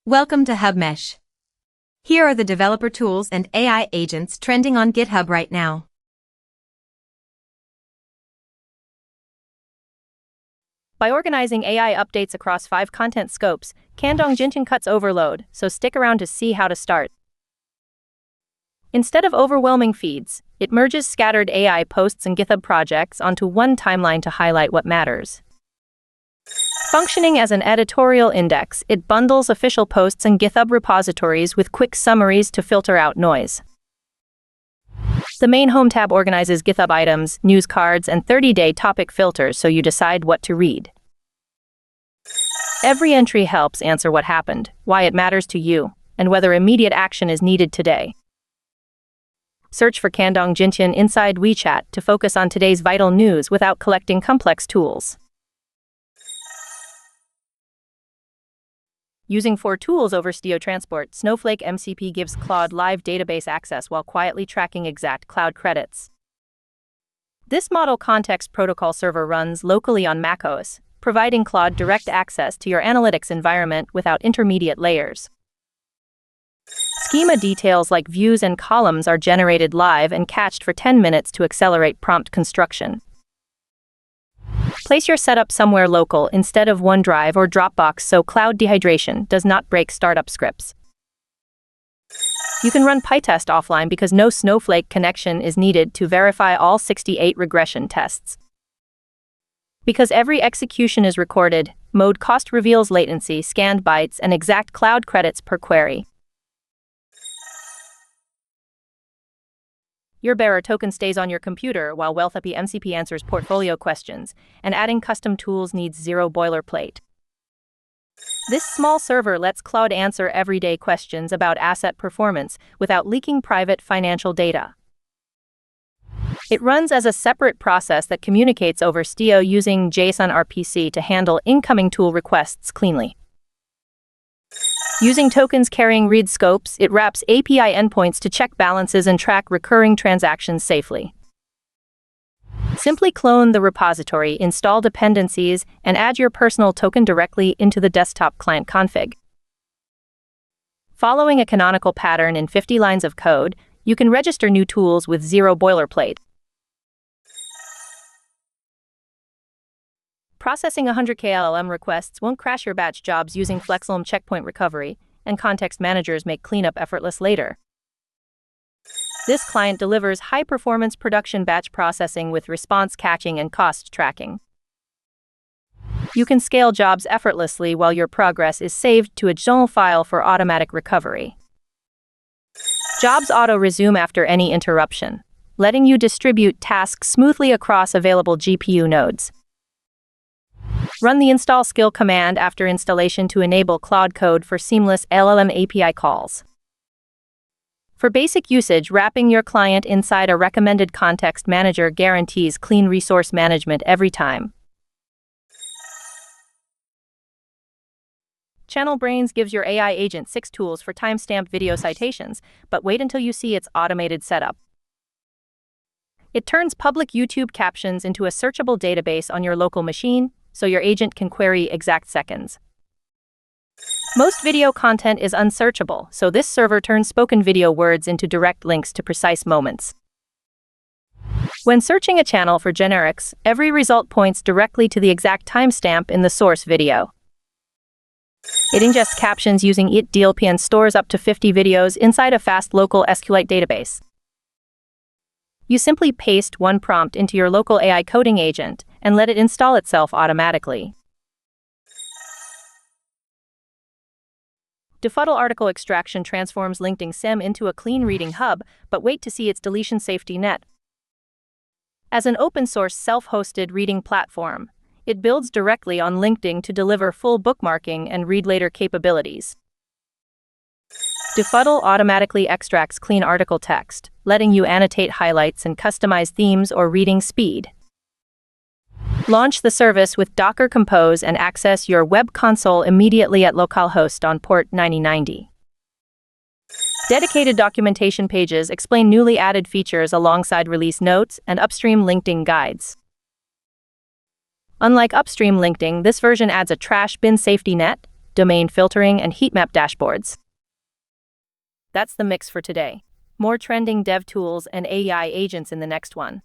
Welcome to HubMesh. Here are the developer tools and AI agents trending on GitHub right now. By organizing AI updates across 5 content scopes, kandong-jintian cuts overload, so stick around to see how to start. Instead of overwhelming feeds, it merges scattered AI posts and GitHub projects onto one timeline to highlight what matters. Functioning as an editorial index, it bundles official posts and GitHub repositories with quick summaries to filter out noise. The main home tab organizes GitHub items, news cards, and 30-day topic filters so you decide what to read. Every entry helps answer what happened, why it matters to you, and whether immediate action is needed today. Search for kandong-jintian inside WeChat to focus on today's vital news without collecting complex tools. Using 4 tools over STO transport, snowflake-mcp gives Claude live database access while quietly tracking exact cloud credits. This model context protocol server runs locally on macOS, providing Claude direct access to your analytics environment without intermediate layers. Schema details like views and columns are generated live and cached for 10 minutes to accelerate prompt construction. Place your setup somewhere local instead of OneDrive or Dropbox so cloud dehydration does not break startup scripts. You can run PyTest offline because no Snowflake connection is needed to verify all 68 regression tests. Because every execution is recorded, mode cost reveals latency, scanned bytes, and exact cloud credits per query. Your bearer token stays on your computer while wealthapi-mcp answers portfolio questions, and adding custom tools needs zero boilerplate. This small server lets Claude answer everyday questions about asset performance without leaking private financial data. It runs as a separate process that communicates over STO using JSON RPC to handle incoming tool requests cleanly. Using tokens carrying read scopes, it wraps API endpoints to check balances and track recurring transactions safely. Simply clone the repository, install dependencies, and add your personal token directly into the desktop client config. Following a canonical pattern in 50 lines of code, you can register new tools with zero boilerplate. Processing 100K LLM requests won't crash your batch jobs using flexllm checkpoint recovery, and context managers make cleanup effortless later. This client delivers high-performance production batch processing with response catching and cost tracking. You can scale jobs effortlessly while your progress is saved to a XML file for automatic recovery. Jobs auto-resume after any interruption, letting you distribute tasks smoothly across available GPU nodes. Run the install skill command after installation to enable Claude Code for seamless LLM API calls. For basic usage, wrapping your client inside a recommended context manager guarantees clean resource management every time. ChannelBrains gives your AI agent 6 tools for timestamped video citations, but wait until you see its automated setup. It turns public YouTube captions into a searchable database on your local machine, so your agent can query exact seconds. Most video content is unsearchable, so this server turns spoken video words into direct links to precise moments. When searching a channel for generics, every result points directly to the exact timestamp in the source video. It ingests captions using itDLP and stores up to 50 videos inside a fast local SQLite database. You simply paste one prompt into your local AI coding agent and let it install itself automatically. Defuddle article extraction transforms Linkeding-cn into a clean reading hub, but wait to see its deletion safety net. As an open-source self-hosted reading platform, it builds directly on LinkedIn to deliver full bookmarking and read-later capabilities. Defuddle automatically extracts clean article text, letting you annotate highlights and customize themes or reading speed. Launch the service with Docker Compose and access your web console immediately at localhost on port 9090. Dedicated documentation pages explain newly added features alongside release notes and upstream LinkedIn guides. Unlike upstream LinkedIn, this version adds a trash bin safety net, domain filtering, and heat map dashboards. That's the mix for today. More trending dev tools and AI agents in the next one.